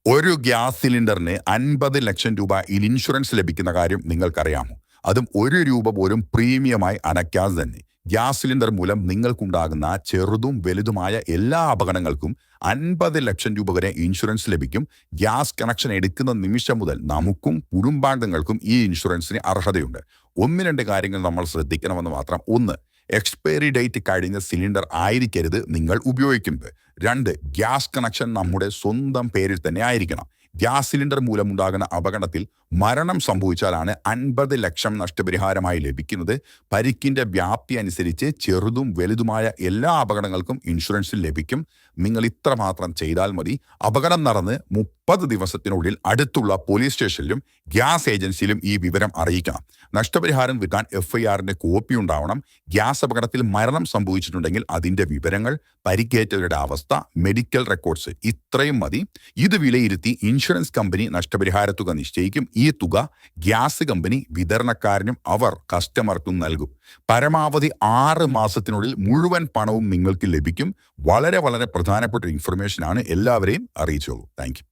ഒരു ഗ്യാസ് സിലിണ്ടറിന് 50 ലക്ഷം രൂപ ഇൻഷുറൻസ് ലഭിക്കുന്ന കാര്യം നിങ്ങൾക്കറിയാമോ? അതും 1 രൂപ പോലും പ്രീമിയമായി അടയ്ക്കാതെ തന്നെ. ഗ്യാസ് സിലിണ്ടർ മൂലം നിങ്ങൾക്കുണ്ടാകുന്ന ചെറുതും വലുതുമായ എല്ലാ അപകടങ്ങൾക്കും 50 ലക്ഷം രൂപ വരെ ഇൻഷുറൻസ് ലഭിക്കും. ഗ്യാസ് കണക്ഷൻ എടുക്കുന്ന നിമിഷം മുതൽ നമുക്കും കുടുംബാംഗങ്ങൾക്കും ഈ ഇൻഷുറൻസിന് അർഹതയുണ്ട്. 1-2 കാര്യങ്ങൾ നമ്മൾ ശ്രദ്ധിക്കണമെന്ന് മാത്രം. 1, എക്സ്പയറി ഡേറ്റ് കഴിഞ്ഞ സിലിണ്ടർ ആയിരിക്കരുത് നിങ്ങൾ ഉപയോഗിക്കുന്നത്. 2, ഗ്യാസ് കണക്ഷൻ നമ്മുടെ സ്വന്തം പേരിൽ തന്നെ ആയിരിക്കണം. ഗ്യാസ് സിലിണ്ടർ മൂലമുണ്ടാകുന്ന അപകടത്തിൽ മരണം സംഭവിച്ചാലാണ് 50 ലക്ഷം നഷ്ടപരിഹാരമായി ലഭിക്കുന്നത്. പരിക്കിന്റെ വ്യാപ്തി അനുസരിച്ച് ചെറുതും വലുതുമായ എല്ലാ അപകടങ്ങൾക്കും ഇൻഷുറൻസ് ലഭിക്കും. നിങ്ങൾ ഇത്ര മാത്രം ചെയ്താൽ മതി. അപകടം നടന്ന് 30 ദിവസത്തിനുള്ളിൽ അടുത്തുള്ള പോലീസ് സ്റ്റേഷനിലും ഗ്യാസ് ഏജൻസിയിലും ഈ വിവരം അറിയിക്കണം. നഷ്ടപരിഹാരം കിട്ടാൻ FIRന്റെ കോപ്പി ഉണ്ടാവണം. ഗ്യാസ് അപകടത്തിൽ മരണം സംഭവിച്ചിട്ടുണ്ടെങ്കിൽ അതിന്റെ വിവരങ്ങൾ, പരിക്കേറ്റവരുടെ അവസ്ഥ, മെഡിക്കൽ റെക്കോർഡ്സ് ഇത്രയും മതി. ഇത് വിലയിരുത്തി ഇൻഷുറൻസ് കമ്പനി നഷ്ടപരിഹാര തുക നിശ്ചയിക്കും. ഈ തുക ഗ്യാസ് കമ്പനി വിതരണക്കാരനും അവർ കസ്റ്റമർക്കും നൽകും. പരമാവധി 6 മാസത്തിനുള്ളിൽ മുഴുവൻ പണവും നിങ്ങൾക്ക് ലഭിക്കും. വളരെ വളരെ പ്രധാനപ്പെട്ട ഇൻഫർമേഷനാണ്. എല്ലാവരെയും അറിയിച്ചോളൂ. Thank you.